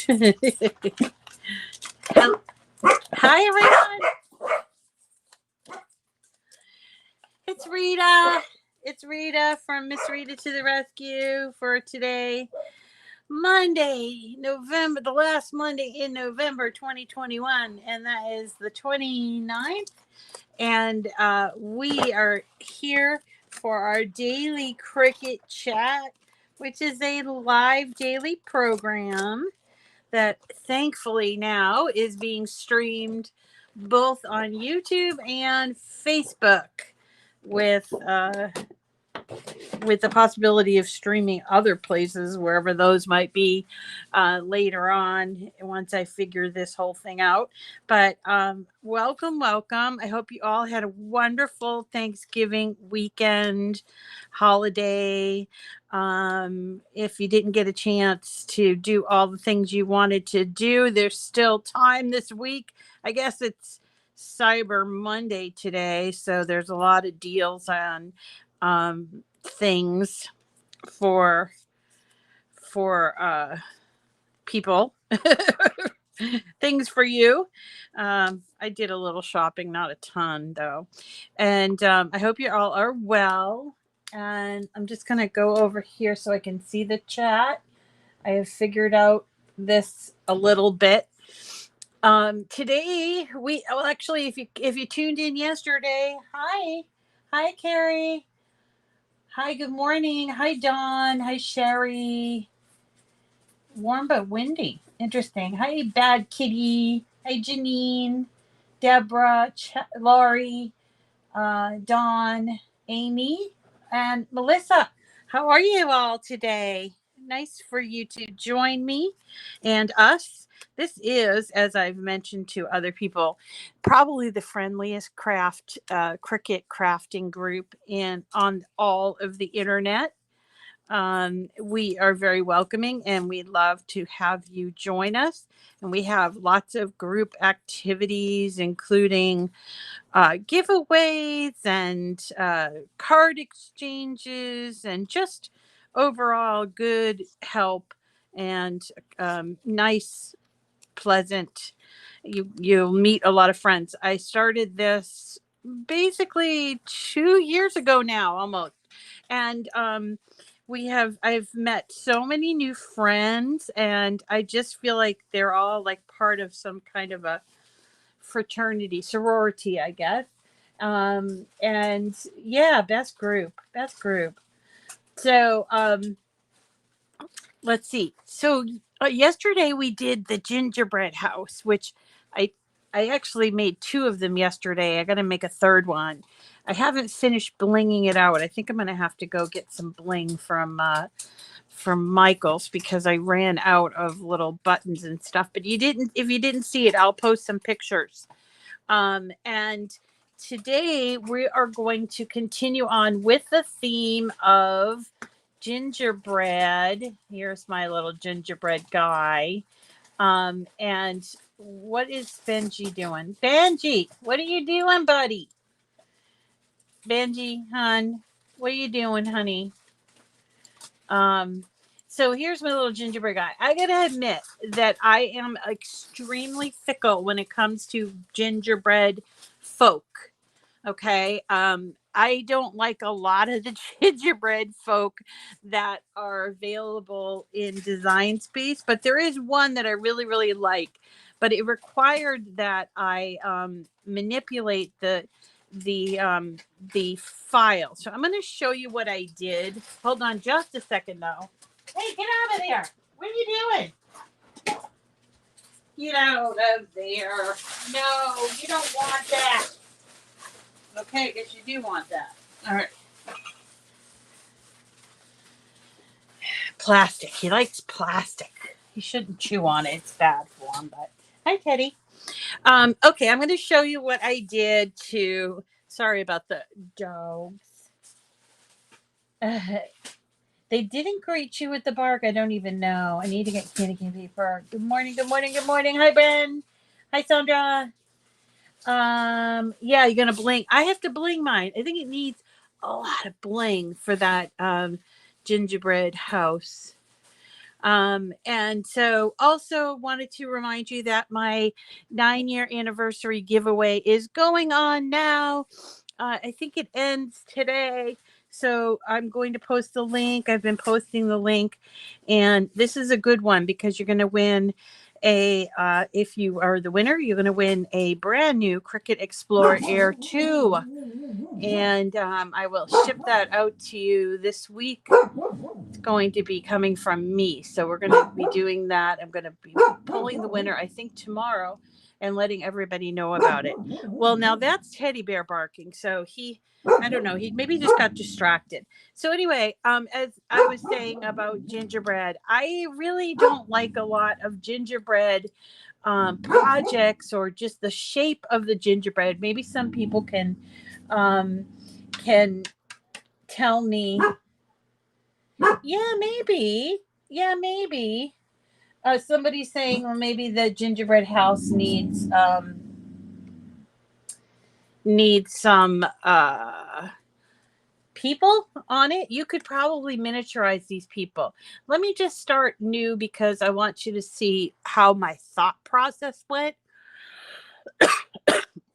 Hi, everyone. It's Rita. It's Rita from Miss Rita to the Rescue for today, Monday, November, the last Monday in November 2021, and that is the 29th. And we are here for our daily Cricut chat, which is a live daily program that thankfully now is being streamed both on YouTube and Facebook with with the possibility of streaming other places wherever those might be later on once I figure this whole thing out. But welcome. I hope you all had a wonderful Thanksgiving weekend, holiday. If you didn't get a chance to do all the things you wanted to do, there's still time this week. I guess it's Cyber Monday today, so there's a lot of deals on things for people. Things for you. I did a little shopping, not a ton though. And I hope you all are well. And I'm just going to go over here so I can see the chat. I have figured out this a little bit. Today actually, if you tuned in yesterday, hi Carrie. Hi, good morning. Hi, Dawn. Hi, Sherry. Warm but windy. Interesting. Hi, Bad Kitty. Hi, Janine. Deborah. Laurie. Dawn. Amy. And Melissa. How are you all today? Nice for you to join me and us. This is, as I've mentioned to other people, probably the friendliest Cricut crafting group on all of the internet. We are very welcoming and we'd love to have you join us. And we have lots of group activities, including giveaways and card exchanges and just overall good help and nice, pleasant. You'll meet a lot of friends. I started this basically 2 years ago now, almost. And I've met so many new friends, and I just feel like they're all like part of some kind of a fraternity, sorority, I guess. And yeah, best group. So let's see. So yesterday we did the gingerbread house, which I I actually made 2 of them yesterday. I got to make a third one. I haven't finished blinging it out. I think I'm going to have to go get some bling from Michael's because I ran out of little buttons and stuff. But if you didn't see it, I'll post some pictures. And today we are going to continue on with the theme of gingerbread. Here's my little gingerbread guy. And what is Benji doing? Benji, what are you doing, buddy? Benji, hon, what are you doing, honey? So here's my little gingerbread guy. I gotta admit that I am extremely fickle when it comes to gingerbread folk. Okay. I don't like a lot of the gingerbread folk that are available in Design Space, but there is one that I really, really like. But it required that I manipulate the file. So I'm going to show you what I did. Hold on just a second, though. Hey, get out of there! What are you doing? Get out of there! No, you don't want that. Okay, I guess you do want that. All right. Plastic. He likes plastic. He shouldn't chew on it. It's bad for him. But hi, Teddy. Okay, I'm going to show you what I did to. Sorry about the dogs. They didn't greet you with the bark. I don't even know. I need to get candy paper. Good morning. Hi, Ben. Hi, Sandra. Yeah, you're gonna bling. I have to bling mine. I think it needs a lot of bling for that gingerbread house. And so also wanted to remind you that my 9-year anniversary giveaway is going on now. I think it ends today. So I'm going to post the link. I've been posting the link. And this is a good one because you're going to win if you are the winner, you're going to win a brand new Cricut Explorer Air 2. And I will ship that out to you this week. It's going to be coming from me. So we're going to be doing that. I'm going to be pulling the winner, I think, tomorrow and letting everybody know about it. Well, now that's Teddy Bear barking. So I don't know, he maybe just got distracted. So anyway, as I was saying about gingerbread, I really don't like a lot of gingerbread projects or just the shape of the gingerbread. Maybe some people can tell me. Yeah, maybe. Yeah, maybe. Somebody's saying, well, maybe the gingerbread house needs some people on it. You could probably miniaturize these people. Let me just start new because I want you to see how my thought process went.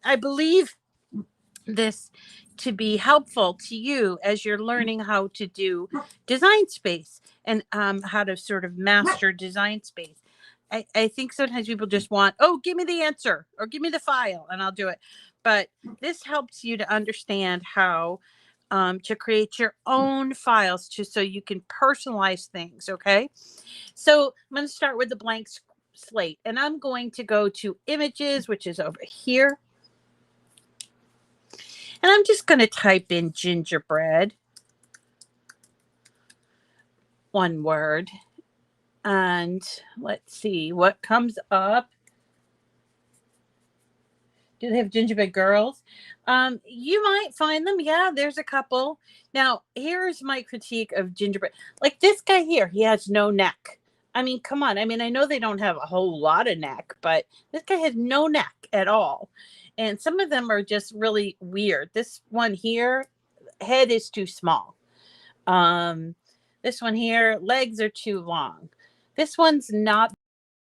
I believe this to be helpful to you as you're learning how to do Design Space and how to sort of master Design Space. I think sometimes people just want, oh, give me the answer or give me the file and I'll do it. But this helps you to understand how to create your own files so you can personalize things. Okay. So I'm going to start with the blank slate and I'm going to go to images, which is over here. And I'm just going to type in gingerbread, one word. And let's see what comes up. Do they have gingerbread girls? You might find them. Yeah, there's a couple. Now, here's my critique of gingerbread. Like this guy here, he has no neck. I mean, come on. I mean, I know they don't have a whole lot of neck, but this guy has no neck at all. And some of them are just really weird. This one here, head is too small. This one here, legs are too long. This one's not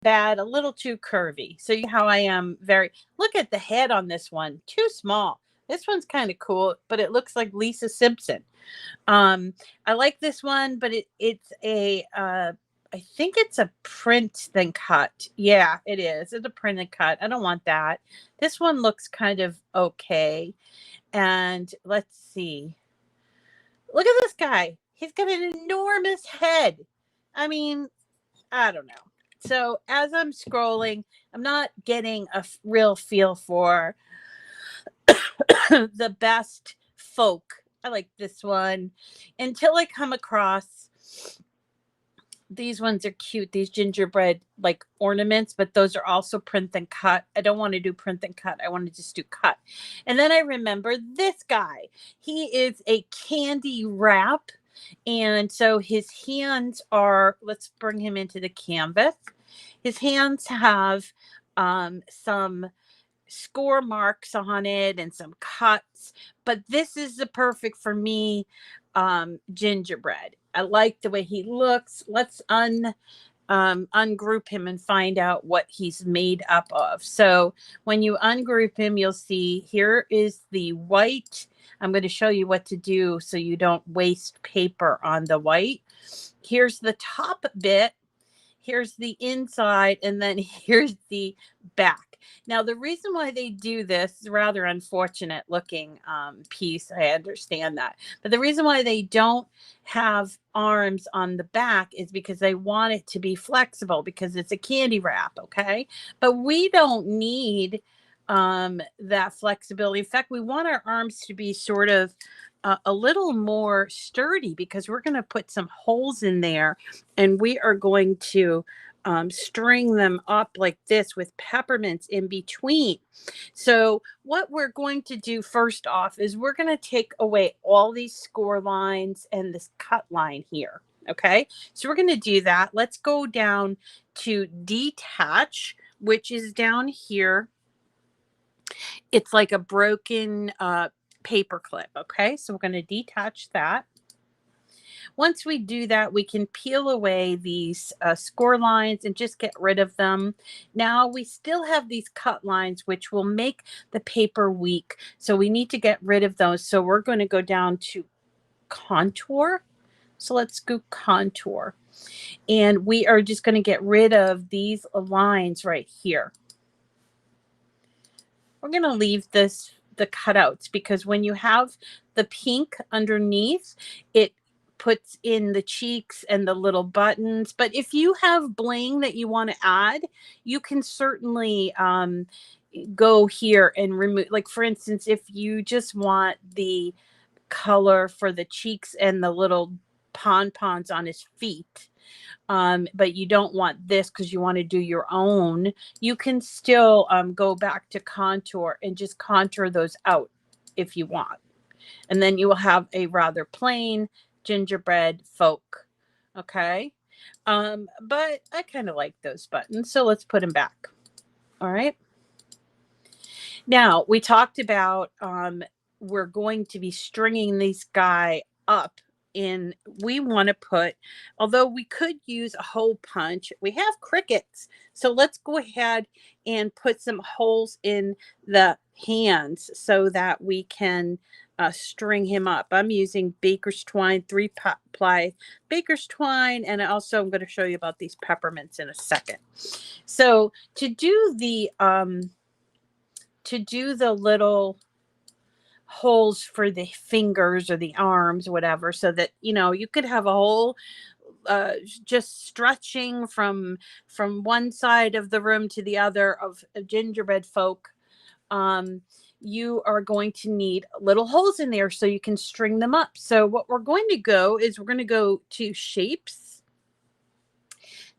bad, a little too curvy. So you know how I am look at the head on this one, too small. This one's kind of cool, but it looks like Lisa Simpson. I like this one, but it's a I think it's a print then cut. Yeah, it is. It's a print and cut. I don't want that. This one looks kind of okay. And let's see. Look at this guy. He's got an enormous head. I mean, I don't know. So as I'm scrolling, I'm not getting a real feel for the best folk. I like this one until I come across these ones are cute. These gingerbread like ornaments, but those are also print and cut. I don't want to do print and cut. I want to just do cut. And then I remember this guy. He is a candy wrap. And so his hands are, let's bring him into the canvas. His hands have some score marks on it and some cuts, but this is the perfect for me gingerbread. I like the way he looks. Let's ungroup him and find out what he's made up of. So when you ungroup him, you'll see here is the white. I'm going to show you what to do so you don't waste paper on the white. Here's the top bit. Here's the inside, and then here's the back. Now, the reason why they do this is rather unfortunate looking piece. I understand that. But the reason why they don't have arms on the back is because they want it to be flexible because it's a candy wrap, okay? But we don't need that flexibility. In fact, we want our arms to be sort of a little more sturdy because we're going to put some holes in there and we are going to string them up like this with peppermints in between. So what we're going to do first off is we're going to take away all these score lines and this cut line here. Okay, so we're going to do that. Let's go down to detach, which is down here. It's like a broken paper clip. Okay, so we're going to detach that. once we do that, we can peel away these score lines and just get rid of them. Now we still have these cut lines, which will make the paper weak. So we need to get rid of those. So we're going to go down to contour. So let's go contour. And we are just going to get rid of these lines right here. We're going to leave this the cutouts because when you have the pink underneath, it puts in the cheeks and the little buttons. But if you have bling that you want to add, you can certainly go here and remove, like for instance, if you just want the color for the cheeks and the little pom-poms on his feet, but you don't want this because you want to do your own, you can still go back to contour and just contour those out if you want. And then you will have a rather plain gingerbread folk. Okay. But I kind of like those buttons, so let's put them back. All right. Now we talked about we're going to be stringing this guy up. And we want to put, although we could use a hole punch, we have Cricuts. So let's go ahead and put some holes in the hands so that we can string him up. I'm using baker's twine, 3-ply baker's twine. And also I'm going to show you about these peppermints in a second. So to do the little holes for the fingers or the arms, whatever, so that you could have a whole just stretching from one side of the room to the other of gingerbread folk. You are going to need little holes in there so you can string them up. So what we're going to go is we're going to go to shapes,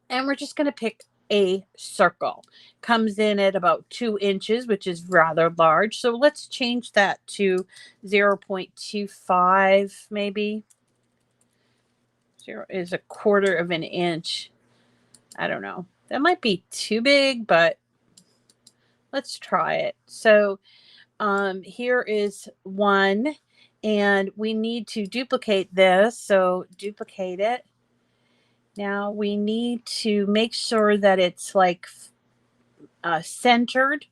and we're just going to pick a circle. Comes in at about 2 inches, which is rather large. So let's change that to 0.25, maybe. 0 is 1/4 of an inch. I don't know. That might be too big, but let's try it. So here is 1, and we need to duplicate this. So duplicate it. Now we need to make sure that it's like centered.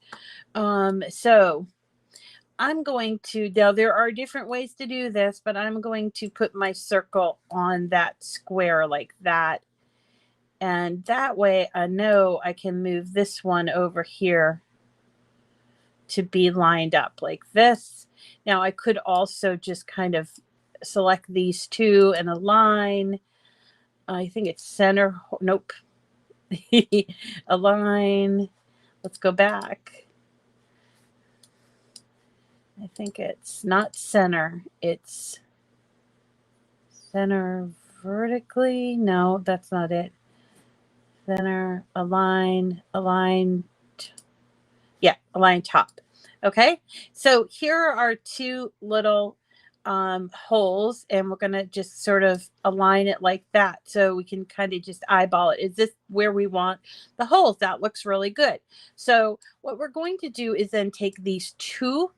So I'm going to, now there are different ways to do this, but I'm going to put my circle on that square like that. And that way I know I can move this one over here to be lined up like this. Now I could also just kind of select these two and align. I think it's center. Nope. Align. Let's go back. I think it's not center. It's center vertically. No, that's not it. Center, align, align. Yeah, align top. Okay. So here are our 2 little holes, and we're going to just sort of align it like that. So we can kind of just eyeball it. Is this where we want the holes? That looks really good. So what we're going to do is then take these 2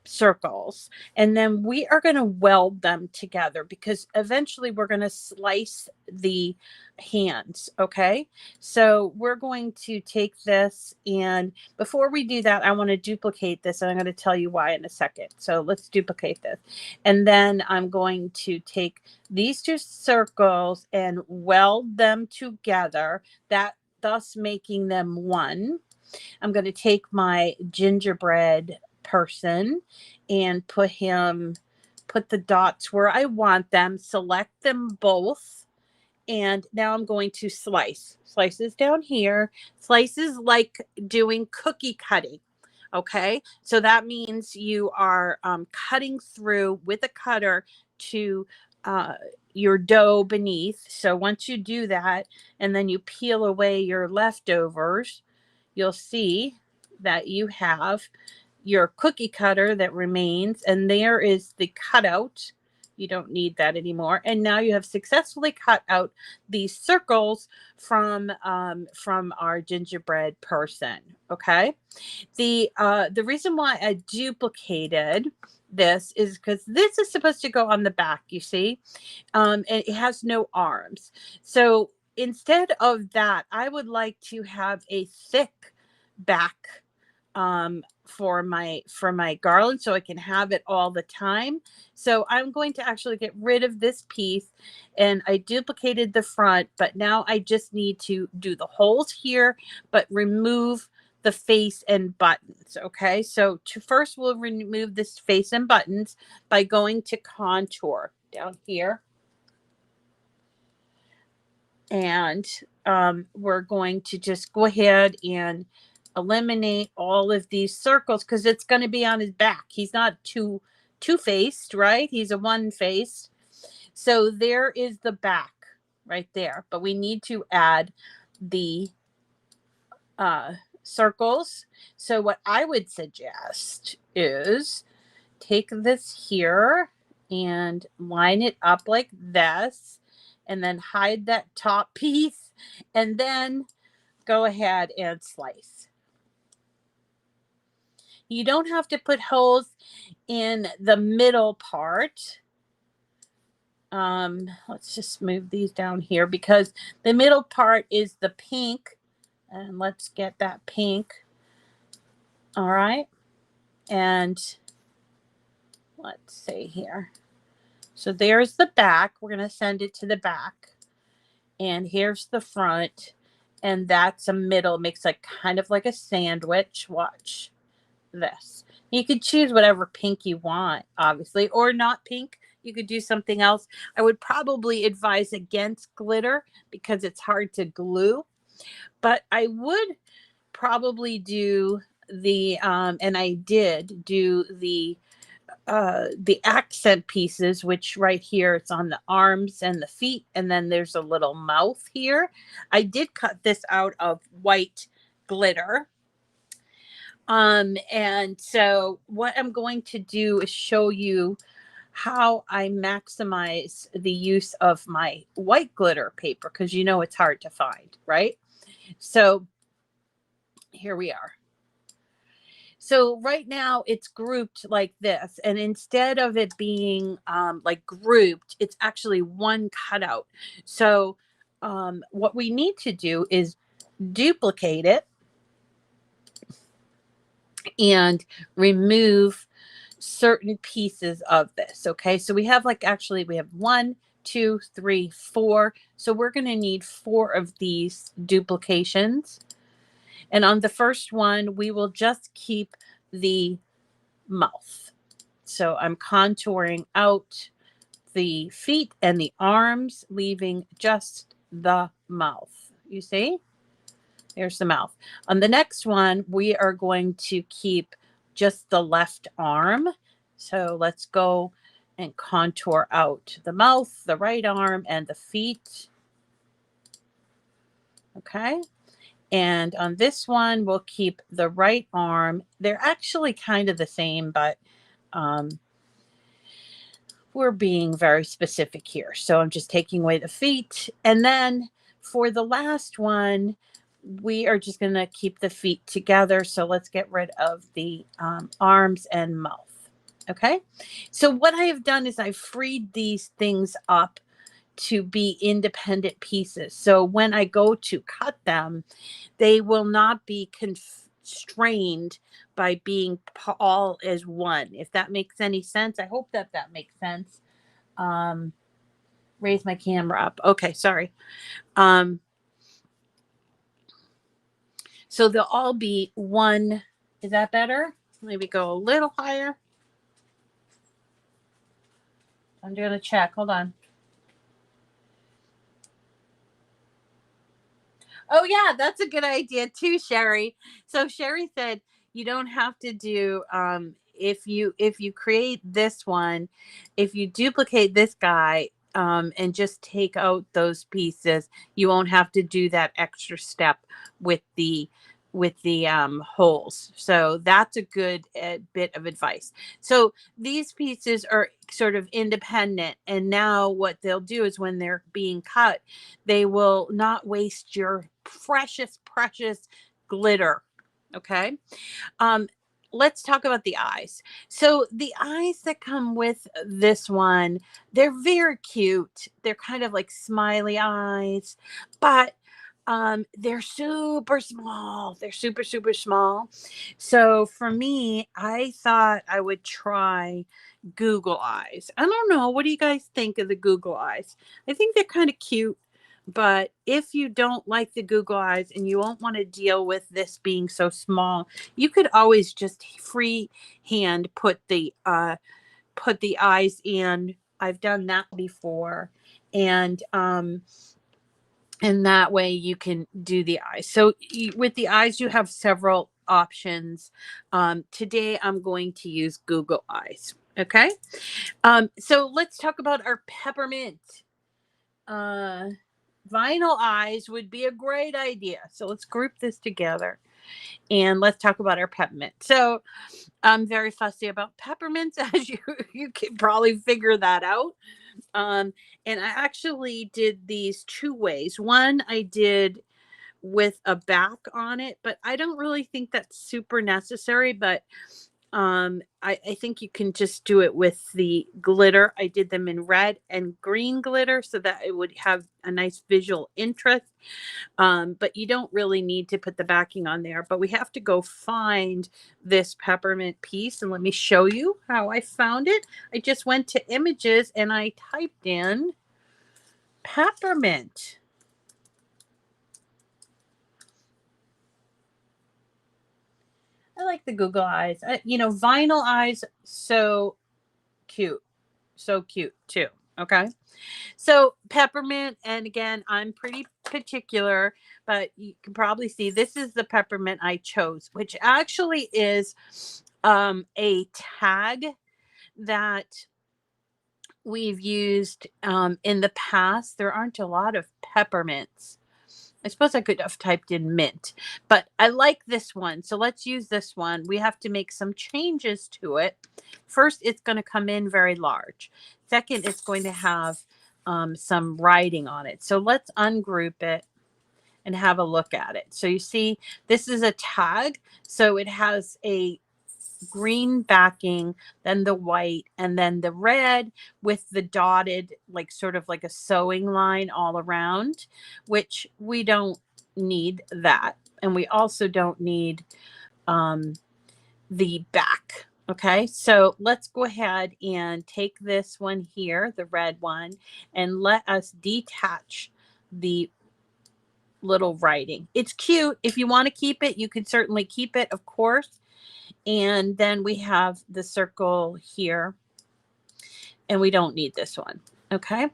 circles, and then we are going to weld them together because eventually we're going to slice the hands. Okay, so we're going to take this, and before we do that, I want to duplicate this, and I'm going to tell you why in a second. So let's duplicate this, and then I'm going to take these 2 circles and weld them together, that thus making them one. I'm going to take my gingerbread person and put the dots where I want them, select them both, and now I'm going to slices down here, slices like doing cookie cutting. Okay, so that means you are cutting through with a cutter to your dough beneath. So once you do that and then you peel away your leftovers, you'll see that you have your cookie cutter that remains, and there is the cutout. You don't need that anymore. And now you have successfully cut out these circles from our gingerbread person. Okay. The reason why I duplicated this is because this is supposed to go on the back, you see, and it has no arms. So instead of that, I would like to have a thick back for my garland, so I can have it all the time. So I'm going to actually get rid of this piece, and I duplicated the front, but now I just need to do the holes here, but remove the face and buttons. Okay, so first we'll remove this face and buttons by going to contour down here, and we're going to just go ahead and eliminate all of these circles because it's going to be on his back. He's not two-faced, right? He's a one-faced. So there is the back right there, but we need to add the circles. So what I would suggest is take this here and line it up like this, and then hide that top piece, and then go ahead and slice. You don't have to put holes in the middle part. Let's just move these down here because the middle part is the pink, and let's get that pink. All right, and let's see here. So there's the back. We're going to send it to the back, and here's the front, and that's a middle. Makes like kind of like a sandwich. Watch this. You could choose whatever pink you want, obviously, or not pink. You could do something else. I would probably advise against glitter because it's hard to glue, but I would probably do the and I did do the accent pieces, which right here it's on the arms and the feet, and then there's a little mouth here. I did cut this out of white glitter. And so what I'm going to do is show you how I maximize the use of my white glitter paper, because you know it's hard to find, right? So here we are. So right now it's grouped like this, and instead of it being like grouped, it's actually one cutout. So what we need to do is duplicate it and remove certain pieces of this. Okay, so we have like, actually we have 1, 2, 3, 4. So we're going to need 4 of these duplications. And on the first one, we will just keep the mouth. So I'm contouring out the feet and the arms, leaving just the mouth. You see? There's the mouth. On the next one, we are going to keep just the left arm. So let's go and contour out the mouth, the right arm, and the feet. Okay. And on this one, we'll keep the right arm. They're actually kind of the same, but we're being very specific here. So I'm just taking away the feet. And then for the last one, we are just going to keep the feet together. So let's get rid of the arms and mouth. Okay. So what I have done is I've freed these things up to be independent pieces. So when I go to cut them, they will not be constrained by being all as one, if that makes any sense. I hope that that makes sense. Raise my camera up. Okay, sorry. So they'll all be one. Is that better? Maybe go a little higher. I'm going to check. Hold on. Oh, yeah, that's a good idea too, Sherry. So Sherry said you don't have to do if you create this one, if you duplicate this guy and just take out those pieces, you won't have to do that extra step with the holes. So that's a good bit of advice. So these pieces are sort of independent, and now what they'll do is when they're being cut, they will not waste your precious glitter. Okay. let's talk about the eyes. So the eyes that come with this one, they're very cute. They're kind of like smiley eyes, but they're super small. They're super super small. So for me, I thought I would try Google eyes. I don't know, what do you guys think of the Google eyes? I think they're kind of cute. But if you don't like the Google eyes and you won't want to deal with this being so small, you could always just freehand put the eyes in. I've done that before. And and that way you can do the eyes. So with the eyes, you have several options. Today I'm going to use Google eyes. Okay. So let's talk about our peppermint. Uh, Vinyl eyes would be a great idea. So let's group this together and let's talk about our peppermint. So I'm very fussy about peppermints, as you can probably figure that out. Um, and I actually did these two ways. One I did with a back on it, but I don't really think that's super necessary. But I think you can just do it with the glitter. I did them in red and green glitter so that it would have a nice visual interest. But you don't really need to put the backing on there. But we have to go find this peppermint piece, and let me show you how I found it. I just went to images and I typed in peppermint. I like the Google eyes. Vinyl eyes, so cute. So cute too. Okay. So peppermint, and again, I'm pretty particular, but you can probably see this is the peppermint I chose, which actually is a tag that we've used in the past. There aren't a lot of peppermints. I suppose I could have typed in mint, but I like this one. So let's use this one. We have to make some changes to it. First, it's going to come in very large. Second, it's going to have some writing on it. So let's ungroup it and have a look at it. So you see, this is a tag. So it has a green backing, then the white, and then the red with the dotted, like sort of like a sewing line all around, which we don't need that. And we also don't need the back. Okay, so let's go ahead and take this one here, the red one, and let us detach the little writing. It's cute. If you want to keep it, you can certainly keep it, of course. And then we have the circle here, and we don't need this one. Okay.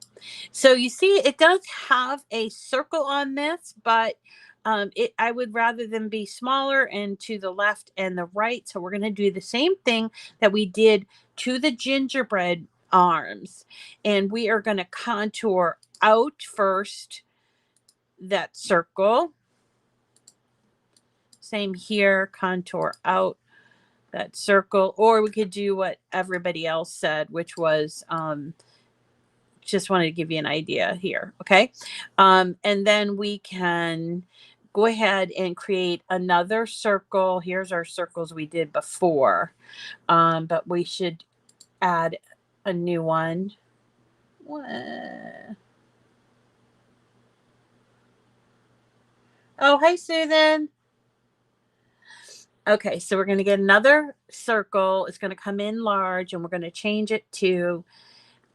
So you see, it does have a circle on this, but I would rather them be smaller and to the left and the right. So we're going to do the same thing that we did to the gingerbread arms. And we are going to contour out first that circle. Same here, contour out that circle, or we could do what everybody else said, which was just wanted to give you an idea here. Okay. And then we can go ahead and create another circle. Here's our circles we did before, but we should add a new one. Oh, hi, Susan. Okay, so we're going to get another circle. It's going to come in large, and we're going to change it to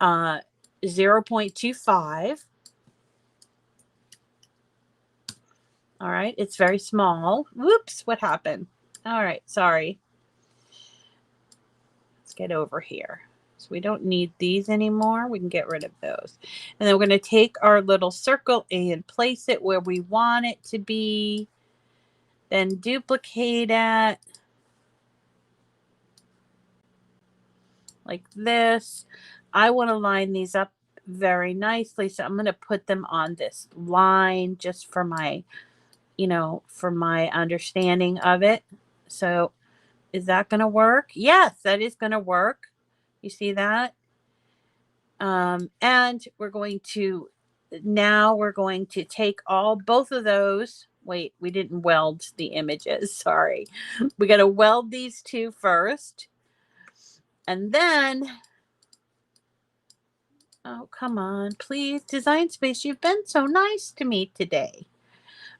0.25. All right, it's very small. Whoops, what happened? All right, sorry. Let's get over here. So we don't need these anymore. We can get rid of those. And then we're going to take our little circle and place it where we want it to be. Then duplicate it like this. I want to line these up very nicely, so I'm going to put them on this line just for my, for my understanding of it. So is that going to work? Yes, that is going to work. You see that? And we're going to take both of those. wait, we didn't weld the images. Sorry. We got to weld these two first. And then, oh, come on, please. Design Space, you've been so nice to me today.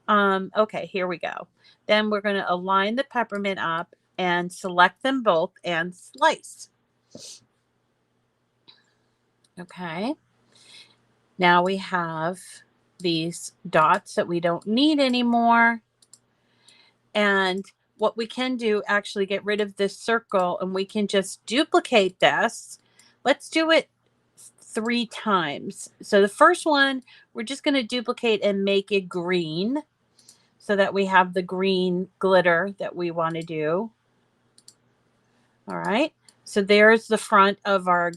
Okay, here we go. Then we're going to align the peppermint up and select them both and slice. Okay. Now we have these dots that we don't need anymore. And what we can do, actually get rid of this circle, and we can just duplicate this. Let's do it 3 times. So the first one, we're just going to duplicate and make it green so that we have the green glitter that we want to do. All right. So there's the front of our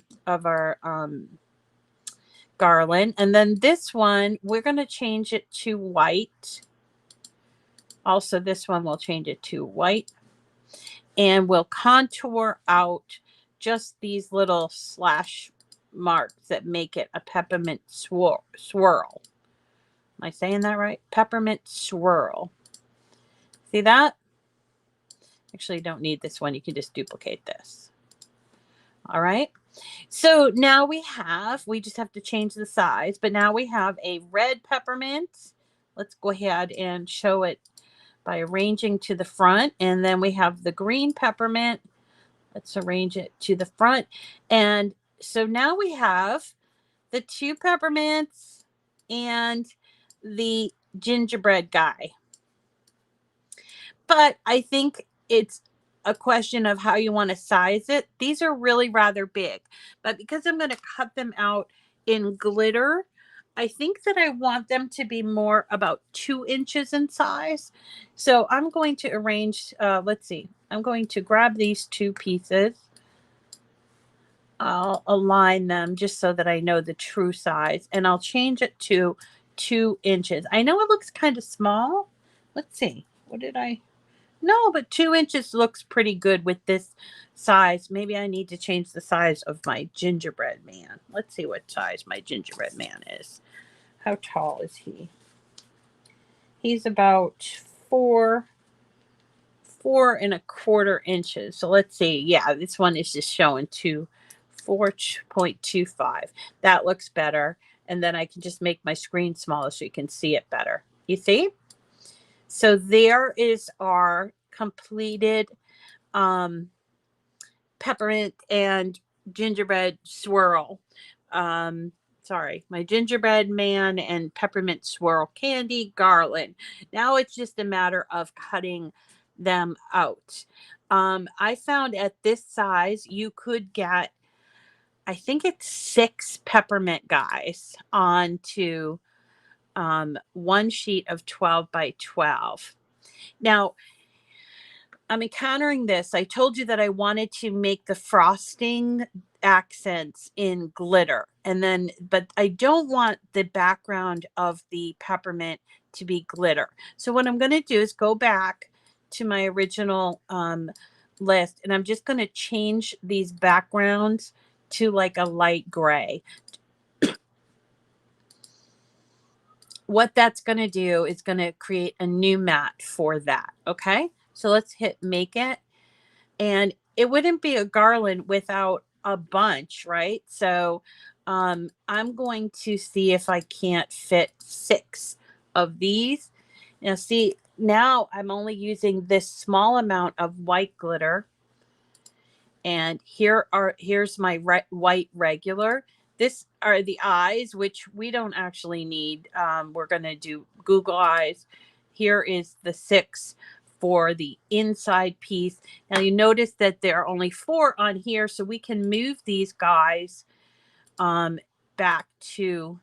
garland. And then this one, we're going to change it to white. Also, this one we'll change it to white. And we'll contour out just these little slash marks that make it a peppermint swirl. Am I saying that right? Peppermint swirl. See that? Actually, you don't need this one. You can just duplicate this. All right. So now we just have to change the size, but now we have a red peppermint. Let's go ahead and show it by arranging to the front. And then we have the green peppermint. Let's arrange it to the front. And so now we have the 2 peppermints and the gingerbread guy. But I think it's a question of how you want to size it. These are really rather big, but because I'm going to cut them out in glitter, I think that I want them to be more about 2 inches in size. So I'm going to arrange, let's see, I'm going to grab these 2 pieces. I'll align them just so that I know the true size, and I'll change it to 2 inches. I know it looks kind of small. Let's see, what did I? No, but 2 inches looks pretty good with this size. Maybe I need to change the size of my gingerbread man. Let's see what size my gingerbread man is. How tall is he? He's about 4.25 inches. So let's see. Yeah, this one is just showing 4.25. That looks better. And then I can just make my screen smaller so you can see it better. You see? So there is our completed peppermint and gingerbread swirl. Sorry, my gingerbread man and peppermint swirl candy garland. Now it's just a matter of cutting them out. I found at this size, you could get, I think it's 6 peppermint guys onto 1 sheet of 12 by 12. Now, I'm encountering this. I told you that I wanted to make the frosting accents in glitter. And then, but I don't want the background of the peppermint to be glitter. So what I'm going to do is go back to my original list, and I'm just going to change these backgrounds to like a light gray. What that's going to do is going to create a new mat for that. Okay. So let's hit make it. And it wouldn't be a garland without a bunch, right? So I'm going to see if I can't fit 6 of these. Now see, now I'm only using this small amount of white glitter. And here's my white regular. This are the eyes, which we don't actually need. We're going to do Google eyes. Here is the 6 for the inside piece. Now you notice that there are only 4 on here, so we can move these guys back to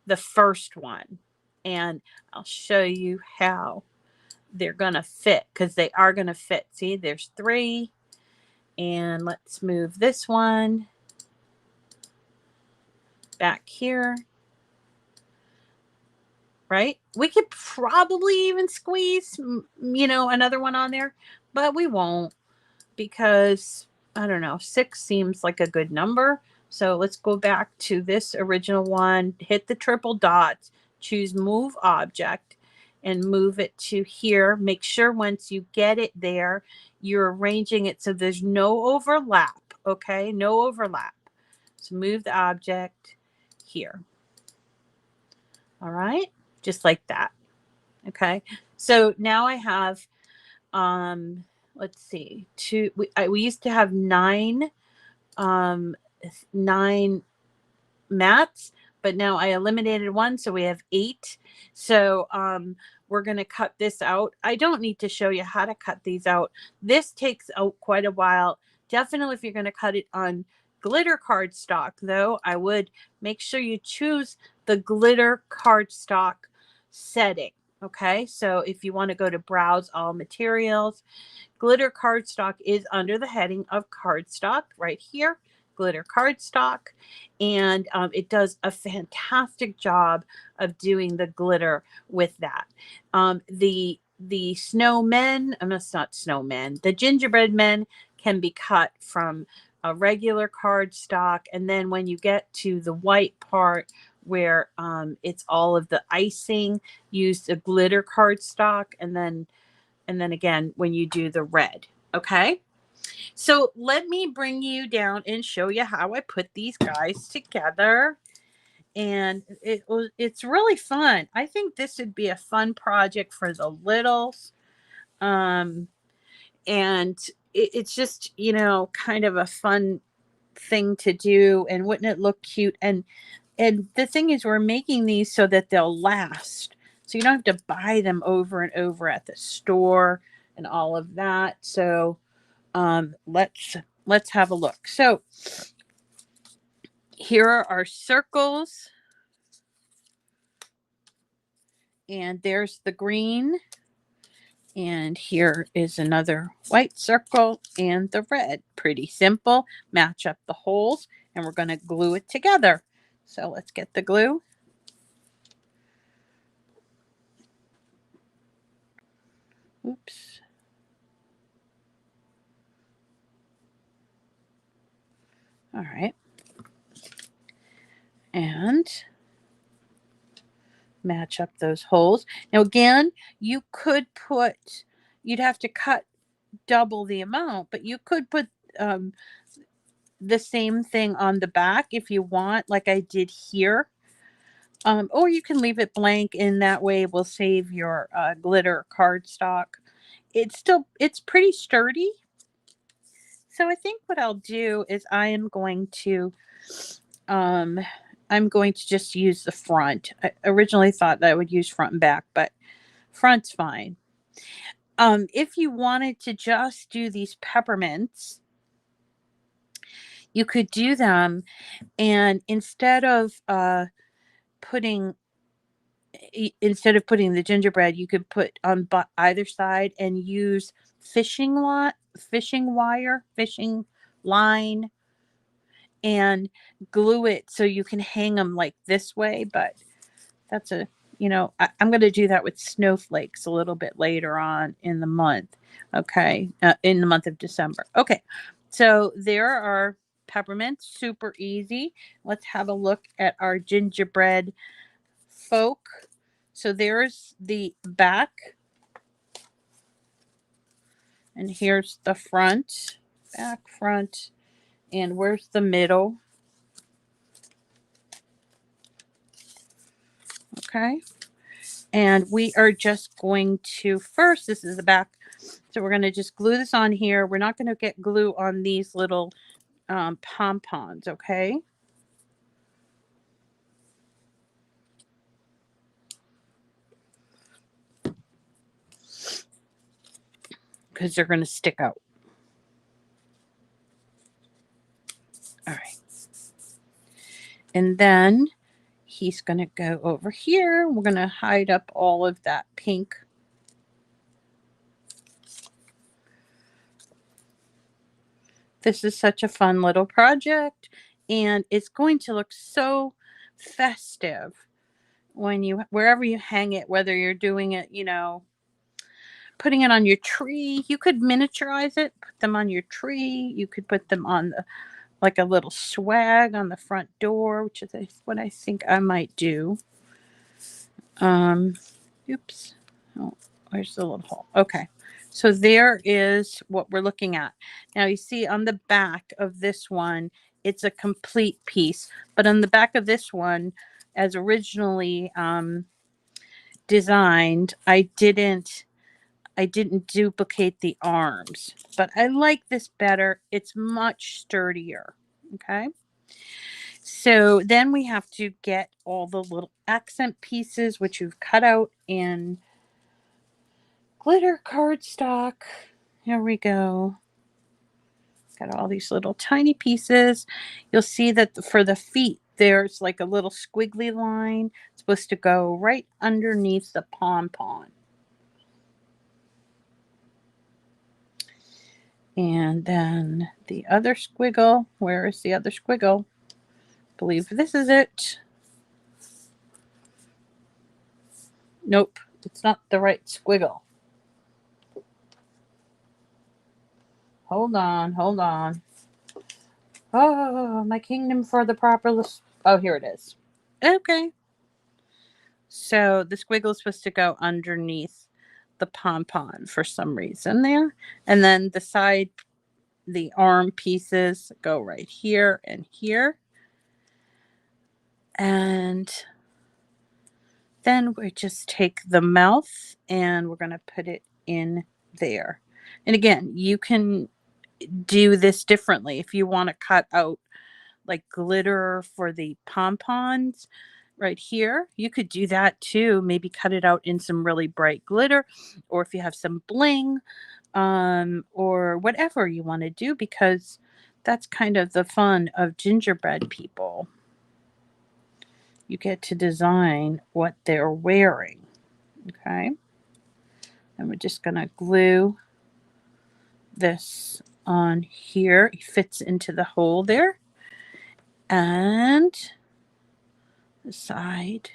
the first one. And I'll show you how they're going to fit, because they are going to fit. See, there's 3. And let's move this one back here. Right? We could probably even squeeze, another one on there, but we won't, because I don't know, 6 seems like a good number. So let's go back to this original one, hit the triple dots, choose move object, and move it to here. Make sure once you get it there, you're arranging it so there's no overlap, okay? No overlap. So move the object here. All right, just like that. Okay, so now I have, let's see, we used to have nine mats, but now I eliminated one, so we have 8. So we're going to cut this out. I don't need to show you how to cut these out. This takes out quite a while. Definitely if you're going to cut it on glitter cardstock, though, I would make sure you choose the glitter cardstock setting. Okay, so if you want to go to browse all materials, glitter cardstock is under the heading of cardstock right here, glitter cardstock, and it does a fantastic job of doing the glitter with that. The snowmen, it's not snowmen, the gingerbread men can be cut from a regular cardstock, and then when you get to the white part where it's all of the icing, use the glitter cardstock, and then again when you do the red. Okay, so let me bring you down and show you how I put these guys together. And it's really fun. I think this would be a fun project for the littles. And it's just, kind of a fun thing to do. And wouldn't it look cute? And the thing is, we're making these so that they'll last. So you don't have to buy them over and over at the store and all of that. So let's have a look. So here are our circles, and there's the green, and here is another white circle and the red. Pretty simple. Match up the holes, and we're going to glue it together. So let's get the glue. Oops. All right. And match up those holes. Now again, you'd have to cut double the amount, but you could put the same thing on the back if you want, like I did here. Or you can leave it blank, and that way we'll save your glitter cardstock. It's pretty sturdy. So I think what I'll do is I'm going to just use the front. I originally thought that I would use front and back, but front's fine. If you wanted to just do these peppermints, you could do them, and instead of putting the gingerbread, you could put on either side and use fishing line, and glue it so you can hang them like this way. But that's I'm going to do that with snowflakes a little bit later on in the month. Okay, in the month of December. Okay, so there are peppermints, super easy. Let's have a look at our gingerbread folk. So there's the back, and here's the front, back, front, and where's the middle? Okay, and we are just going to first, this is the back, so we're going to just glue this on here. We're not going to get glue on these little pom-poms, okay? Because they're going to stick out. All right. And then he's going to go over here. We're going to hide up all of that pink. This is such a fun little project, and it's going to look so festive wherever you hang it, whether you're doing it, putting it on your tree. You could miniaturize it, put them on your tree. You could put them on like a little swag on the front door, which is what I think I might do. Oops. Oh, where's the little hole? Okay. So there is what we're looking at. Now you see on the back of this one, it's a complete piece. But on the back of this one, as originally designed, I didn't duplicate the arms. But I like this better. It's much sturdier. Okay. So then we have to get all the little accent pieces, which you've cut out in glitter cardstock. Here we go. Got all these little tiny pieces. You'll see that for the feet, there's like a little squiggly line. It's supposed to go right underneath the pom-pom. And then the other squiggle. Where is the other squiggle? I believe this is it. Nope, it's not the right squiggle. Hold on, hold on. Oh, my kingdom for the proper list. Oh, here it is. Okay. So the squiggle is supposed to go underneath the pom-pom for some reason there. And then the side, the arm pieces go right here and here. And then we just take the mouth and we're going to put it in there. And again, you can do this differently. If you want to cut out like glitter for the pom-poms right here, you could do that too. Maybe cut it out in some really bright glitter, or if you have some bling, or whatever you want to do, because that's kind of the fun of gingerbread people. You get to design what they're wearing. Okay. And we're just going to glue this on here. It fits into the hole there. And the side.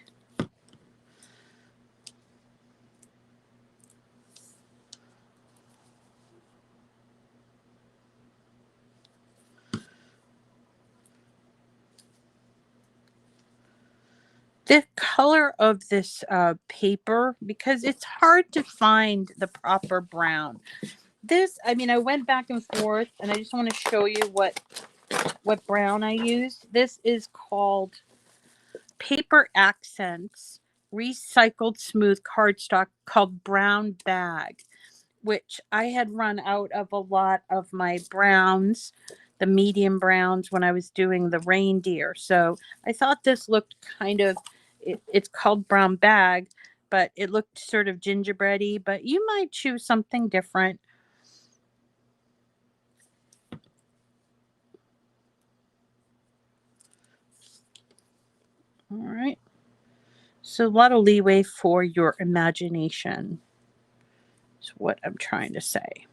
The color of this paper, because it's hard to find the proper brown. This, I mean, I went back and forth, and I just want to show you what brown I used. This is called Paper Accents Recycled Smooth Cardstock, called Brown Bag, which I had run out of a lot of my browns, the medium browns, when I was doing the reindeer. So I thought this looked kind of, it's called Brown Bag, but it looked sort of gingerbready, but you might choose something different. All right. So a lot of leeway for your imagination is what I'm trying to say.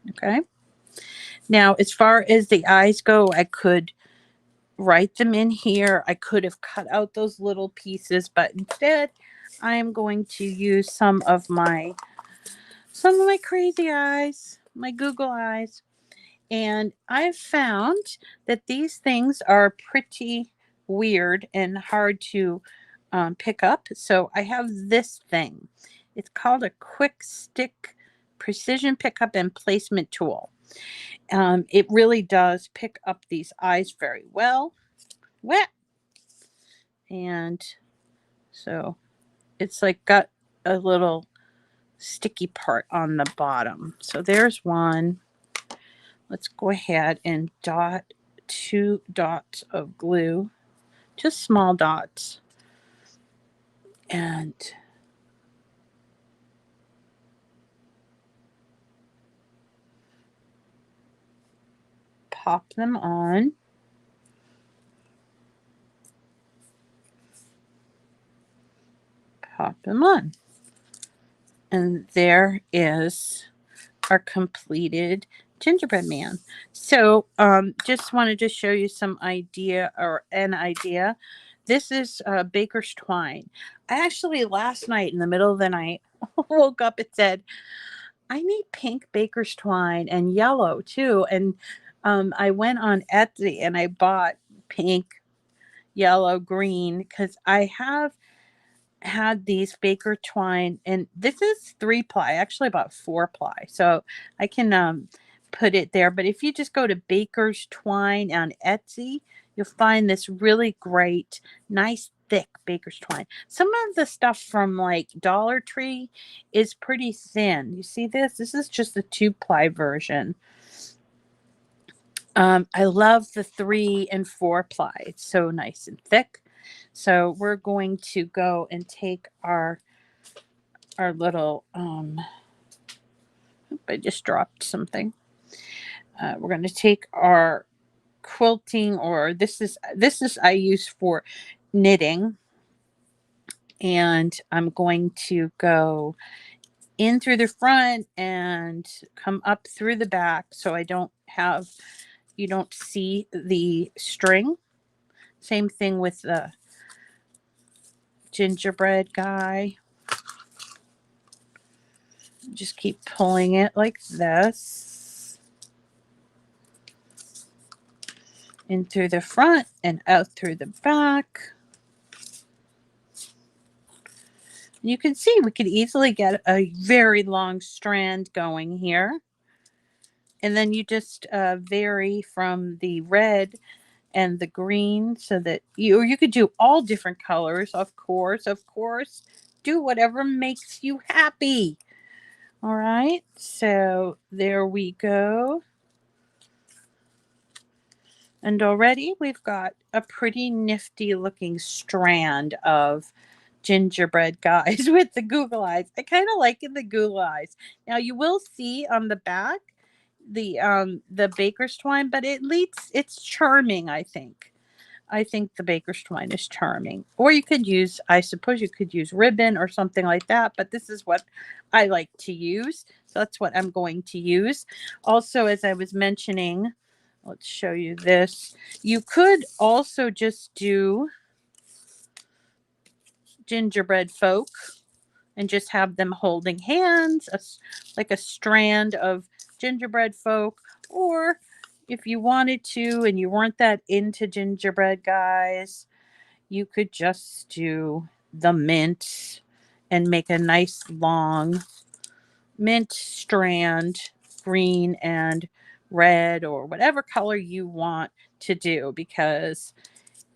Okay. Now, as far as the eyes go, I could write them in here. I could have cut out those little pieces, but instead I am going to use some of my crazy eyes, my Google eyes. And I've found that these things are pretty weird and hard to pick up. So I have this thing. It's called a Quick Stick Precision Pickup and Placement Tool. It really does pick up these eyes very well. And so it's like got a little sticky part on the bottom. So there's one. Let's go ahead and dot 2 dots of glue, just small dots, and pop them on. Pop them on. And there is our completed gingerbread man. So just wanted to show you some idea, or an idea. This is baker's twine. I actually last night in the middle of the night woke up and said, I need pink baker's twine and yellow too. And I went on Etsy and I bought pink, yellow, green, because I have had these baker twine, and this is 3-ply, actually about 4-ply, so I can put it there. But if you just go to baker's twine on Etsy, you'll find this really great, nice thick baker's twine. Some of the stuff from like Dollar Tree is pretty thin. You see this? This is just the 2-ply version. I love the 3 and 4-ply. It's so nice and thick. So we're going to go and take our little, I just dropped something. We're going to take our quilting, or this is I use for knitting, and I'm going to go in through the front and come up through the back, so you don't see the string. Same thing with the gingerbread guy. Just keep pulling it like this, in through the front and out through the back. You can see we could easily get a very long strand going here. And then you just vary from the red and the green, so that you could do all different colors, of course. Do whatever makes you happy. All right, so there we go. And already we've got a pretty nifty looking strand of gingerbread guys with the Google eyes. I kind of like the Google eyes. Now you will see on the back the baker's twine, but it's charming, I think. I think the baker's twine is charming. Or you could use, I suppose you could use ribbon or something like that, but this is what I like to use. So that's what I'm going to use. Also, as I was mentioning, let's show you this. You could also just do gingerbread folk and just have them holding hands, like a strand of gingerbread folk. Or if you wanted to and you weren't that into gingerbread guys, you could just do the mint and make a nice long mint strand, green and red, or whatever color you want to do, because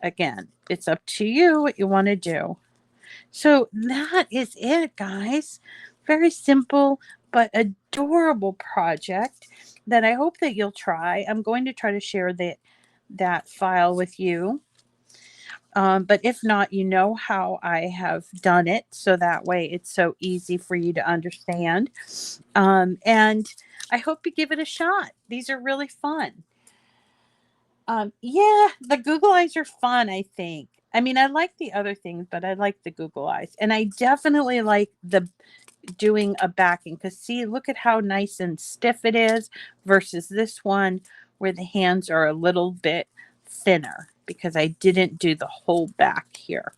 again, it's up to you what you want to do. So that is it, guys. Very simple but adorable project that I hope that you'll try. I'm going to try to share that file with you. But if not, you know how I have done it, so that way it's so easy for you to understand. And I hope you give it a shot. These are really fun. Yeah, the Google eyes are fun, I think. I mean, I like the other things, but I like the Google eyes. And I definitely like the doing a backing, because see, look at how nice and stiff it is versus this one where the hands are a little bit thinner, because I didn't do the whole back here.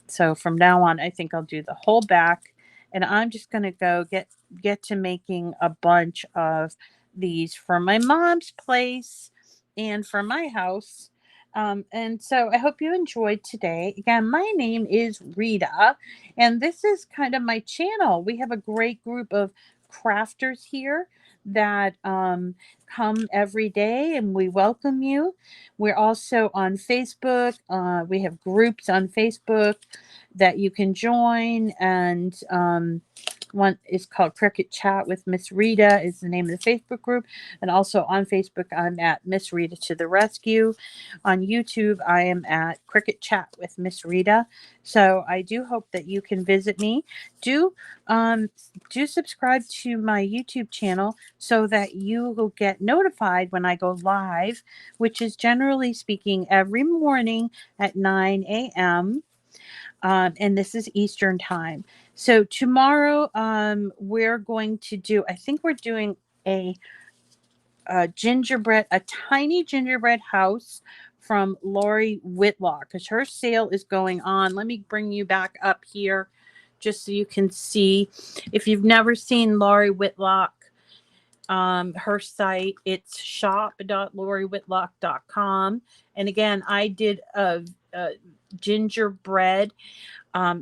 So from now on, I think I'll do the whole back, and I'm just going to go get to making a bunch of these for my mom's place and for my house. And so I hope you enjoyed today. Again, my name is Rita, and this is kind of my channel. We have a great group of crafters here that come every day, and we welcome you. We're also on Facebook. We have groups on Facebook that you can join, and one is called Cricut Chat with Miss Rita is the name of the Facebook group. And also on Facebook, I'm at Miss Rita to the Rescue. On YouTube, I am at Cricut Chat with Miss Rita. So I do hope that you can visit me. Do subscribe to my YouTube channel so that you will get notified when I go live, which is generally speaking every morning at 9 a.m. And this is Eastern time. So tomorrow, we're going to do, I think we're doing a tiny gingerbread house from Lori Whitlock, because her sale is going on. Let me bring you back up here just so you can see. If you've never seen Lori Whitlock, her site, it's shop.loriwhitlock.com. And again, I did a gingerbread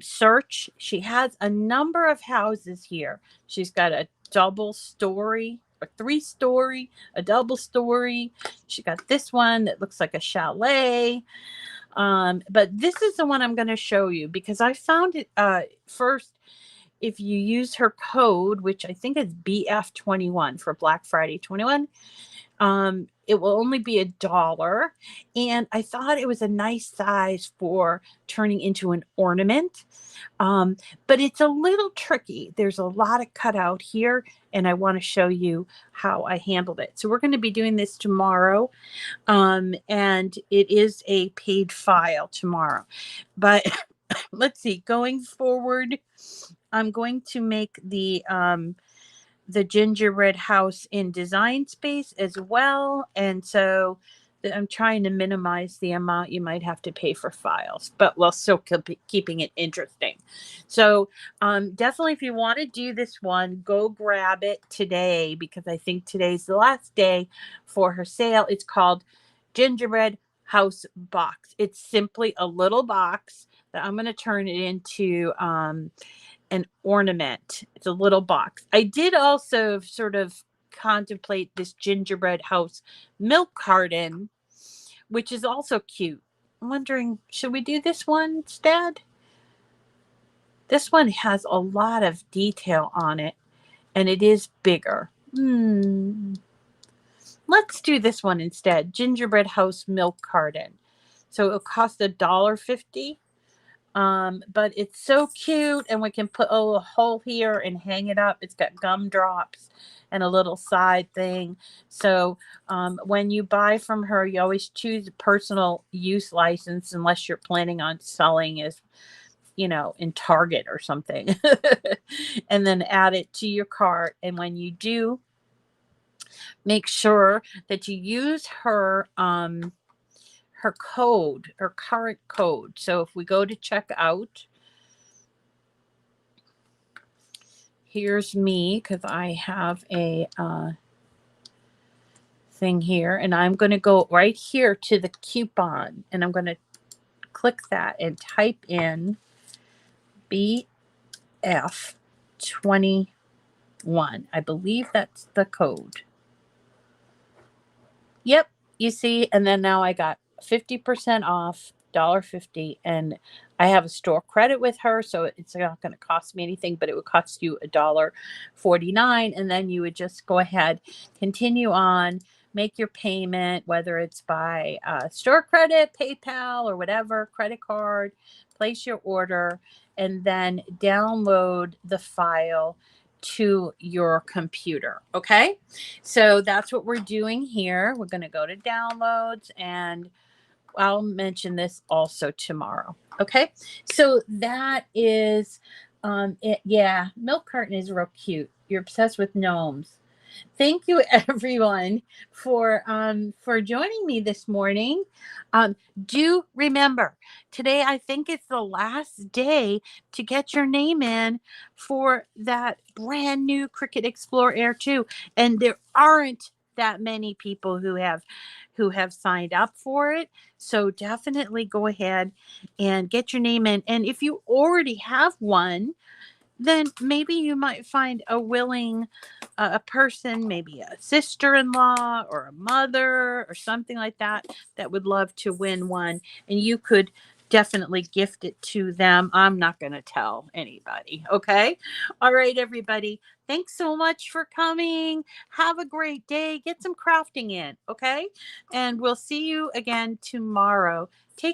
search. She has a number of houses here. She's got a double story, a 3-story, a double story. She got this one that looks like a chalet. But this is the one I'm going to show you because I found it first. If you use her code, which I think is BF21 for Black Friday 21, it will only be $1. And I thought it was a nice size for turning into an ornament. But it's a little tricky. There's a lot of cutout here, and I want to show you how I handled it. So we're going to be doing this tomorrow. And it is a paid file tomorrow. But let's see, going forward, I'm going to make the gingerbread house in Design Space as well. And so I'm trying to minimize the amount you might have to pay for files, but while still keeping it interesting. So definitely, if you want to do this one, go grab it today because I think today's the last day for her sale. It's called Gingerbread House Box. It's simply a little box that I'm going to turn it into an ornament. It's a little box. I did also sort of contemplate this gingerbread house milk carton, which is also cute. I'm wondering, should we do this one instead? This one has a lot of detail on it, and it is bigger. Let's do this one instead. Gingerbread house milk carton. So it'll cost $1.50. But it's so cute, and we can put a little hole here and hang it up. It's got gumdrops and a little side thing. So when you buy from her, you always choose a personal use license unless you're planning on selling as, you know, in Target or something. And then add it to your cart. And when you do, make sure that you use her code, her current code. So if we go to checkout, here's me because I have a thing here, and I'm going to go right here to the coupon, and I'm going to click that and type in BF21. I believe that's the code. Yep, you see, and then now I got 50% off, $1.50, and I have a store credit with her, so it's not going to cost me anything, but it would cost you $1.49, and then you would just go ahead, continue on, make your payment, whether it's by store credit, PayPal, or whatever, credit card, place your order, and then download the file to your computer. Okay, so that's what we're doing here. We're going to go to downloads, and I'll mention this also tomorrow. Okay, so that is it. Yeah, milk carton is real cute. You're obsessed with gnomes. Thank you, everyone, for joining me this morning. Do remember, today I think it's the last day to get your name in for that brand new Cricut Explore Air 2, and there aren't that many people who have signed up for it. So definitely go ahead and get your name in. And if you already have one, then maybe you might find a willing a person, maybe a sister-in-law or a mother or something like that, that would love to win one, and you could definitely gift it to them. I'm not going to tell anybody. Okay. All right, everybody. Thanks so much for coming. Have a great day. Get some crafting in. Okay. And we'll see you again tomorrow. Take